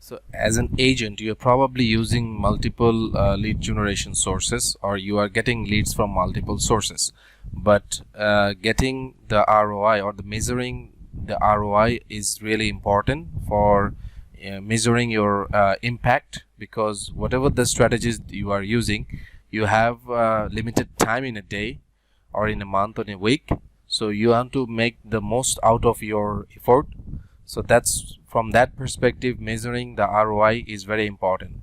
So as an agent, you're probably using multiple lead generation sources, or you are getting leads from multiple sources. But getting the ROI, or the measuring the ROI, is really important for measuring your impact, because whatever the strategies you are using, you have limited time in a day or in a month or in a week. So you want to make the most out of your effort. So that's from that perspective, measuring the ROI is very important.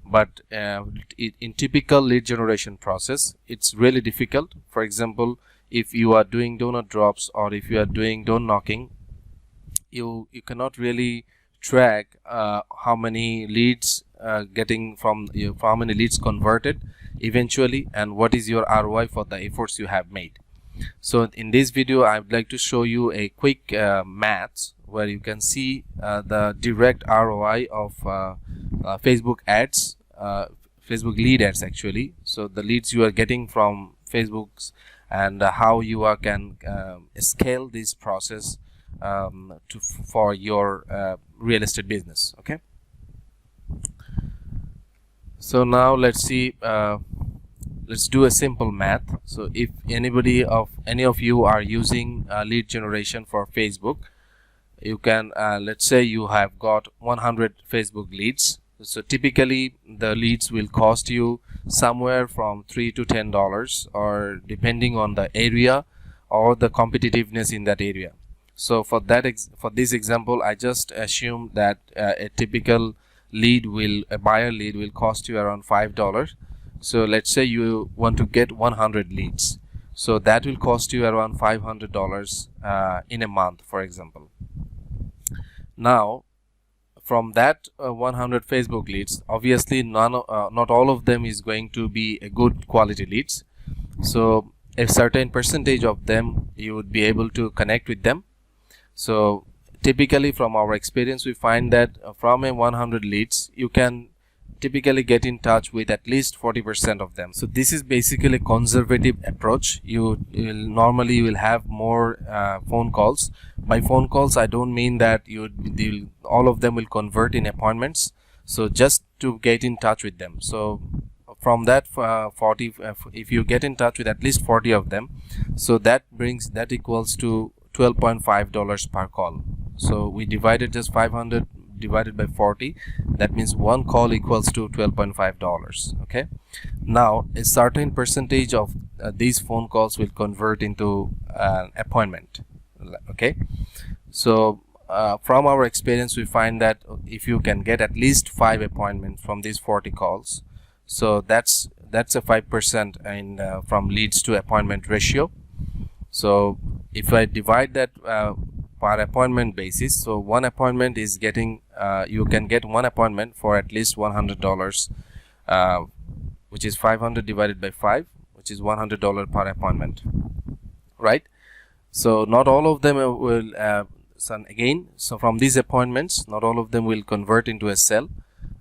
But in typical lead generation process, it's really difficult. For example, if you are doing donut drops, or if you are doing door knocking, you cannot really track how many leads getting from how many leads converted eventually, and what is your ROI for the efforts you have made. So in this video, I would like to show you a quick maths where you can see the direct ROI of Facebook ads, Facebook lead ads actually. So the leads you are getting from Facebook's, and how you can scale this process for your real estate business. Okay. So now let's see. Let's do a simple math. So if any of you are using lead generation for Facebook, you can let's say you have got 100 Facebook leads. So typically the leads will cost you somewhere from $3 to $10, or depending on the area or the competitiveness in that area. So for this example, I just assume that a typical a buyer lead will cost you around $5. So let's say you want to get 100 leads, so that will cost you around $500 in a month, for example. Now from that 100 Facebook leads, obviously not all of them is going to be a good quality leads. So a certain percentage of them you would be able to connect with them. So typically from our experience, we find that from a 100 leads, you can typically get in touch with at least 40% of them. So this is basically a conservative approach. You will have more phone calls. By phone calls, I don't mean that all of them will convert in appointments. So just to get in touch with them. So from that 40, if you get in touch with at least 40 of them, so that equals to $12.5 per call. So we divided just 500 divided by 40, that means one call equals to $12.5. Okay, now a certain percentage of these phone calls will convert into an appointment. Okay, so from our experience, we find that if you can get at least 5 appointments from these 40 calls, so that's a 5% in from leads to appointment ratio. So if I divide that per appointment basis, so one appointment is getting you can get one appointment for at least $100, which is 500 divided by 5, which is $100 per appointment, right? So not all of them will so from these appointments, not all of them will convert into a sale,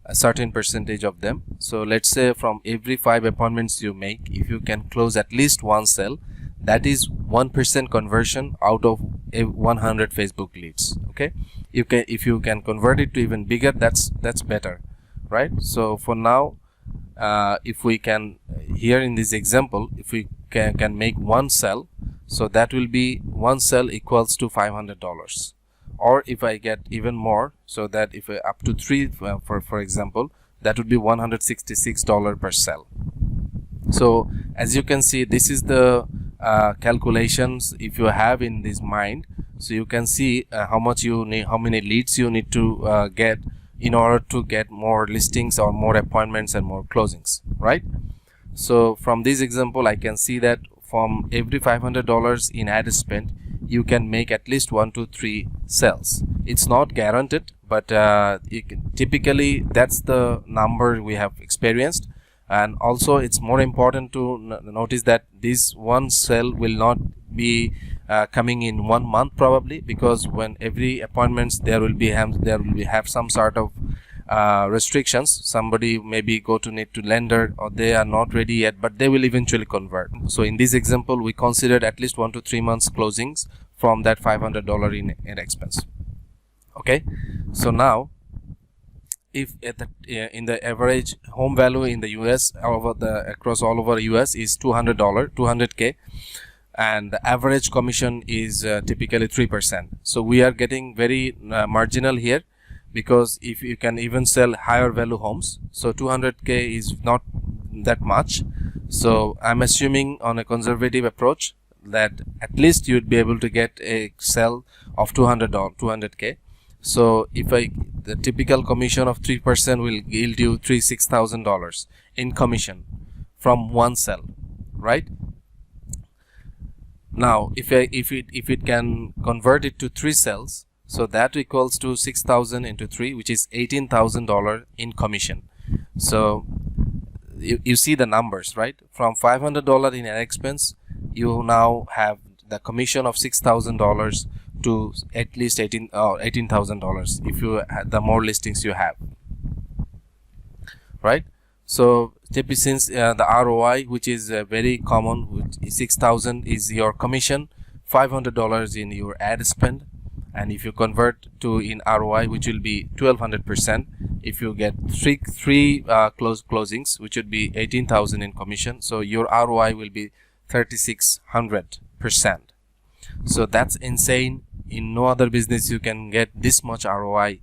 a certain percentage of them. So let's say from every 5 appointments you make, if you can close at least one sale, that is 1% conversion out of 100 Facebook leads. Okay, if you can convert it to even bigger, that's better, right? So for now, if we can, here in this example, if we can make one sale, so that will be one sale equals to $500. Or if I get even more, so that if up to 3 for example, that would be $166 per sale. So as you can see, this is the calculations if you have in this mind. So you can see how much you need, how many leads you need to get in order to get more listings or more appointments and more closings, right? So from this example, I can see that from every $500 in ad spend, you can make at least 1 to 3 sales. It's not guaranteed, but typically that's the number we have experienced. And also it's more important to notice that this one sale will not be coming in 1 month probably, because when every appointments there will have some sort of restrictions. Somebody maybe need to lender, or they are not ready yet, but they will eventually convert. So in this example, we considered at least 1 to 3 months closings from that $500 in expense. Okay, so now if at the in the average home value in the US across all over US is $200, 200K, and the average commission is typically 3%. So we are getting very marginal here, because if you can even sell higher value homes, so 200K is not that much. So I'm assuming on a conservative approach that at least you'd be able to get a sell of $200K. So if the typical commission of 3% will yield you $6,000 in commission from one sell, right? Now if it can convert it to 3 cells, so that equals to 6,000 into 3, which is $18,000 in commission. So you see the numbers, right? From $500 in ad expense, you now have the commission of $6,000 to at least $18,000 if you have the more listings you have, right? So since the ROI, which is very common, which 6,000 is your commission, $500 in your ad spend, and if you convert to in ROI, which will be 1200%, if you get three closings, which would be 18,000 in commission, so your ROI will be 3,600%. So that's insane. In no other business you can get this much ROI,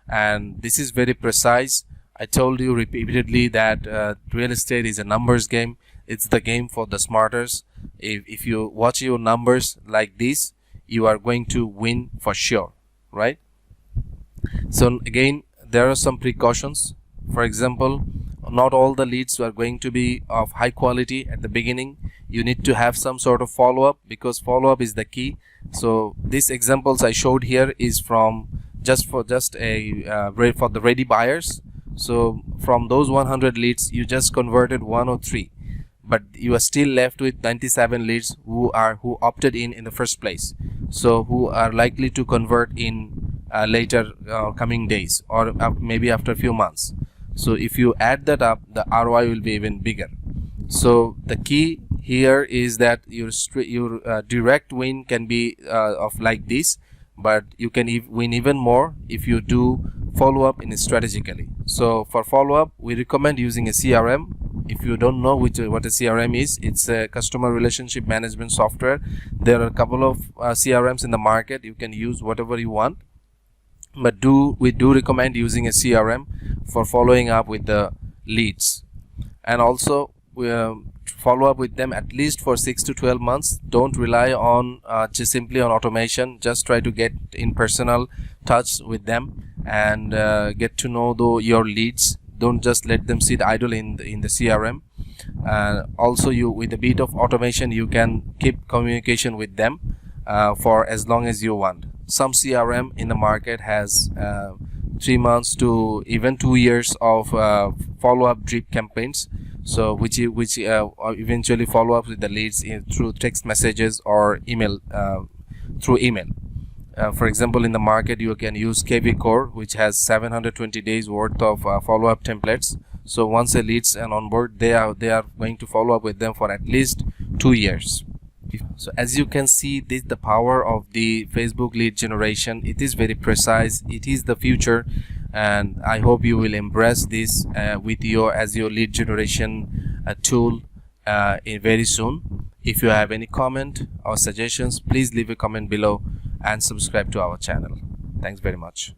and this is very precise. I told you repeatedly that real estate is a numbers game. It's the game for the smarters. If you watch your numbers like this, you are going to win for sure, right? So again, there are some precautions. For example, not all the leads are going to be of high quality at the beginning. You need to have some sort of follow-up, because follow-up is the key. So these examples I showed here is from for the ready buyers. So from those 100 leads, you just converted 1 or 3, but you are still left with 97 leads who opted in the first place, so who are likely to convert in later coming days, or maybe after a few months. So if you add that up, the ROI will be even bigger. So the key here is that your direct win can be of like this, but you can win even more if you do follow-up in strategically. So for follow-up, we recommend using a CRM. If you don't know what a CRM is, it's a customer relationship management software. There are a couple of CRMs in the market. You can use whatever you want, but we do recommend using a CRM for following up with the leads, and also we follow up with them at least for 6 to 12 months. Don't rely on just simply on automation. Just try to get in personal touch with them and get to know your leads. Don't just let them sit idle in the CRM. Also, with a bit of automation, you can keep communication with them for as long as you want. Some CRM in the market has 3 months to even 2 years of follow-up drip campaigns, so which eventually follow up with the leads through text messages or email, through email. For example, in the market you can use KV Core, which has 720 days worth of follow-up templates. So once a leads and on board, they are going to follow up with them for at least 2 years. So as you can see, this the power of the Facebook lead generation. It is very precise. It is the future, and I hope you will embrace this with as your lead generation tool very soon. If you have any comment or suggestions, please leave a comment below and subscribe to our channel. Thanks very much.